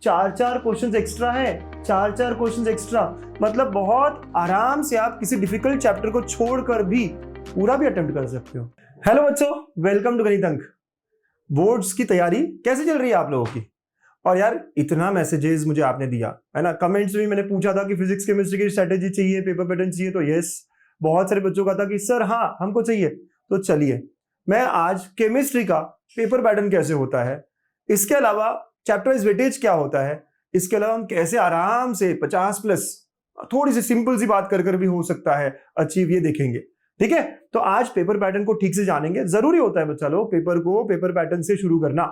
चार चार questions extra है, चार चार क्वेश्चंस एक्स्ट्रा, मतलब बहुत आराम से आप किसी डिफिकल्ट चैप्टर को छोड़कर भी पूरा भी अटेम्प्ट कर सकते हो। हेलो बच्चों, वेलकम टू गणित अंक। बोर्ड्स की तैयारी कैसे चल रही है आप लोगों की? और यार इतना मैसेजेस मुझे आपने दिया है ना, कमेंट्स में मैंने पूछा था कि फिजिक्स केमिस्ट्री की स्ट्रेटेजी चाहिए, पेपर पैटर्न चाहिए, तो यस बहुत सारे बच्चों का था कि सर हाँ हमको चाहिए। तो चलिए मैं आज केमिस्ट्री का पेपर पैटर्न कैसे होता है, इसके अलावा चैप्टर वाइज वेटेज क्या होता है, इसके अलावा हम कैसे आराम से 50+ थोड़ी सी सिंपल सी बात कर भी हो सकता है अचीव, ये देखेंगे। ठीक है, तो आज पेपर पैटर्न को ठीक से जानेंगे। जरूरी होता है बच्चा लोग पेपर को पेपर पैटर्न से शुरू करना,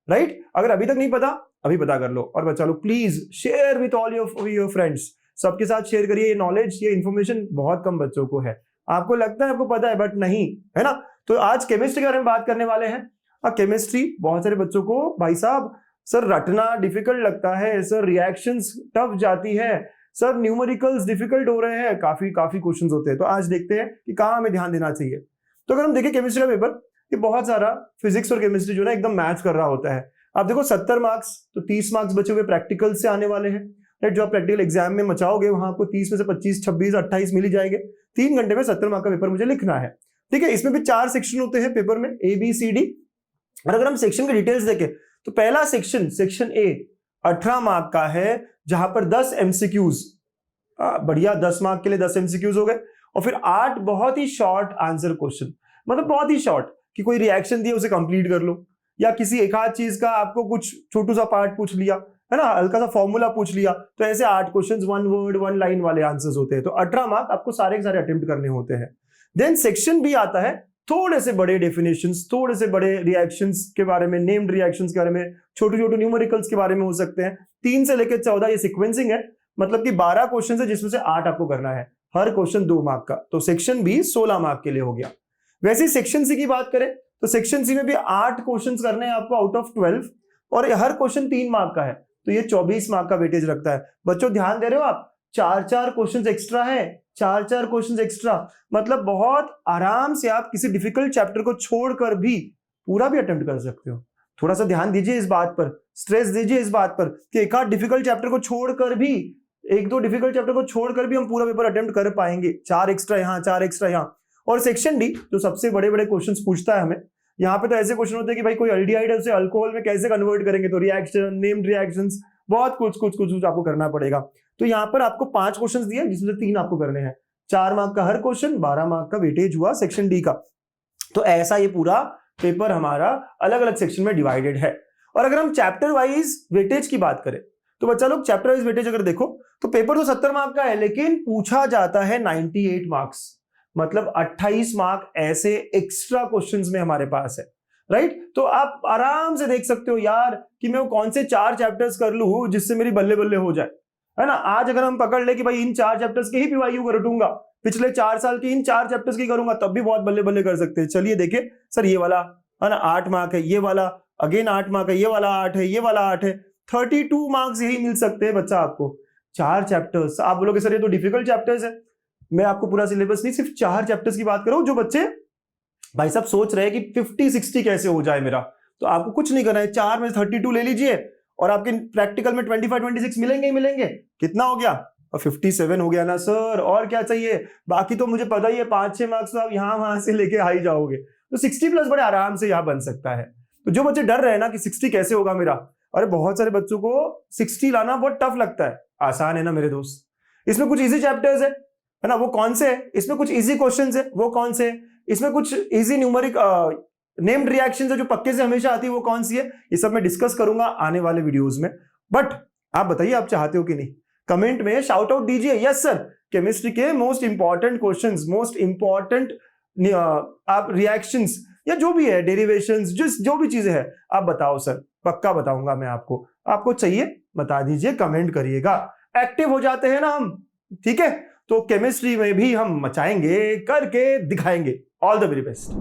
राइट? अगर अभी तक नहीं पता अभी पता कर लो। और बच्चा लोग please share with all your friends, सबके साथ शेयर करिए। ये नॉलेज, ये इन्फॉर्मेशन बहुत कम बच्चों को है। आपको लगता है आपको पता है बट नहीं, है ना? तो आज केमिस्ट्री के बारे में बात करने वाले हैं। केमिस्ट्री बहुत सारे बच्चों को भाई साहब सर रटना डिफिकल्ट लगता है, सर रिएक्शंस टफ जाती है, सर न्यूमेरिकल्स डिफिकल्ट हो रहे हैं, काफी क्वेश्चंस होते हैं। तो आज देखते हैं कि कहाँ हमें ध्यान देना चाहिए। तो अगर हम देखें केमिस्ट्री का पेपर, ये बहुत सारा फिजिक्स और केमिस्ट्री जो है एकदम मैच कर रहा होता है। आप देखो 70 मार्क्स, तो 30 मार्क्स बचे हुए प्रैक्टिकल से आने वाले हैं, राइट? जो आप प्रैक्टिकल एग्जाम में मचाओगे वहां आपको 30 में से 25, 26, 28 मिल ही जाएंगे। 3 घंटे में 70 मार्क का पेपर मुझे लिखना है। ठीक है, इसमें भी 4 सेक्शन होते हैं पेपर में, ABCD। और अगर हम सेक्शन की डिटेल्स देखें तो पहला सेक्शन ए 18 मार्क का है, जहां पर 10 MCQs, बढ़िया 10 मार्क के लिए 10 MCQs हो गए। और फिर 8 बहुत ही शॉर्ट आंसर क्वेश्चन, मतलब बहुत ही शॉर्ट, कि कोई रिएक्शन दिया उसे कंप्लीट कर लो, या किसी एक आध चीज का आपको कुछ छोटू सा पार्ट पूछ लिया, है ना, हल्का सा फॉर्मूला पूछ लिया, तो ऐसे 8 क्वेश्चंस 1 वर्ड 1 लाइन वाले आंसर्स होते हैं। तो 18 मार्क आपको सारे के सारे अटेम्प्ट करने होते हैं। देन सेक्शन बी आता है, थोड़े से बड़े डेफिनेशंस, थोड़े से बड़े रिएक्शंस के बारे में, नेम्ड रिएक्शंस के बारे में, छोटे छोटे न्यूमेरिकल्स के बारे में हो सकते हैं। 3 से लेकर 14 ये सीक्वेंसिंग है, मतलब कि 12 क्वेश्चन है जिसमें से 8 आपको करना है, हर क्वेश्चन 2 मार्क का। तो सेक्शन बी 16 मार्क के लिए हो गया। वैसे ही सेक्शन सी की बात करें तो सेक्शन सी में भी 8 क्वेश्चन करने हैं आपको आउट ऑफ 12, और हर क्वेश्चन 3 मार्क का है, तो ये 24 मार्क का वेटेज रखता है। बच्चों ध्यान दे रहे हो आप, 4 क्वेश्चन एक्स्ट्रा है, 4 क्वेश्चन एक्स्ट्रा, मतलब बहुत आराम से आप किसी डिफिकल्ट चैप्टर को छोड़कर भी पूरा भी अटेम्प्ट कर सकते हो। थोड़ा सा ध्यान दीजिए इस बात पर, स्ट्रेस दीजिए इस बात पर कि एक आध डिफिकल्ट चैप्टर को छोड़कर भी, 1-2 डिफिकल्ट चैप्टर को छोड़कर भी हम पूरा पेपर अटेम्प्ट कर पाएंगे। 4 एक्स्ट्रा यहाँ, 4 एक्स्ट्रा यहाँ। और सेक्शन डी जो सबसे बड़े बड़े क्वेश्चंस पूछता है हमें, यहाँ पे तो ऐसे क्वेश्चन होते हैं कि भाई कोई एल्डिहाइड है उसे अल्कोहल में कैसे कन्वर्ट करेंगे, तो रिएक्शन, नेम्ड रिएक्शंस, बहुत कुछ आपको करना पड़ेगा। तो यहाँ पर आपको 5 क्वेश्चंस दिए जिसमें 3 आपको करने हैं, 4 मार्क का हर क्वेश्चन, 12 मार्क का वेटेज हुआ सेक्शन डी का। तो ऐसा ये पूरा पेपर हमारा अलग अलग सेक्शन में डिवाइडेड है। और अगर हम चैप्टर वाइज वेटेज की बात करें तो बच्चा लोग चैप्टर वाइज वेटेज अगर देखो तो पेपर तो 70 मार्क का है, लेकिन पूछा जाता है 98 मार्क्स, मतलब 28 मार्क ऐसे एक्स्ट्रा क्वेश्चंस में हमारे पास है, राइट? तो आप आराम से देख सकते हो यार कि मैं वो कौन से 4 चैप्टर्स कर लूं जिससे मेरी बल्ले बल्ले हो जाए, है ना। आज अगर हम पकड़ ले कि भाई इन 4 चैप्टर्स के ही PYQ करूंगा, पिछले 4 साल के इन 4 चैप्टर्स की करूंगा, तब भी बहुत बल्ले बल्ले कर सकते हैं। चलिए देखिए सर, ये वाला है ना 8 मार्क है, ये वाला अगेन 8 मार्क है, ये वाला 8 है, ये वाला 8 है, 32 मार्क्स यही मिल सकते हैं बच्चा आपको। 4 चैप्टर्स, आप बोलोगे सर ये तो डिफिकल्ट चैप्टर्स है। मैं आपको पूरा सिलेबस नहीं, सिर्फ 4 चैप्टर्स की बात कर रहा हूं। जो बच्चे भाई साहब सोच रहे हैं कि 50-60 कैसे हो जाए मेरा, तो आपको कुछ नहीं करना है, 4 में 32 ले लीजिए और आपके प्रैक्टिकल में 25-26 मिलेंगे ही मिलेंगे। कितना हो गया? 57 हो गया ना सर, और क्या चाहिए? बाकी तो मुझे पता ही है 5-6 मार्क्स तो आप यहां वहां से लेके आ ही जाओगे, तो 60+ बड़े आराम से यहां बन सकता है। तो जो बच्चे डर रहे हैं ना कि 60 कैसे होगा मेरा, अरे बहुत सारे बच्चों को 60 लाना बहुत टफ लगता है। आसान है ना मेरे दोस्त, इसमें कुछ इजी चैप्टर्स है ना, वो कौन से है? इसमें कुछ इजी क्वेश्चंस है, वो कौन से है? इसमें कुछ इजी न्यूमेरिक नेम्ड रिएक्शंस है जो पक्के से हमेशा आती है, वो कौन सी है? ये सब मैं डिस्कस करूंगा आने वाले वीडियोस में। बट आप बताइए आप चाहते हो कि नहीं, कमेंट में शाउट आउट दीजिए, यस सर केमिस्ट्री के most important questions, most important आप रिएक्शंस या जो भी है डेरिवेशंस, जो भी चीजें हैं आप बताओ सर, पक्का बताऊंगा मैं आपको चाहिए बता दीजिए, कमेंट करिएगा। एक्टिव हो जाते हैं ना हम, ठीक है? तो केमिस्ट्री में भी हम मचाएंगे, करके दिखाएंगे। All the very best.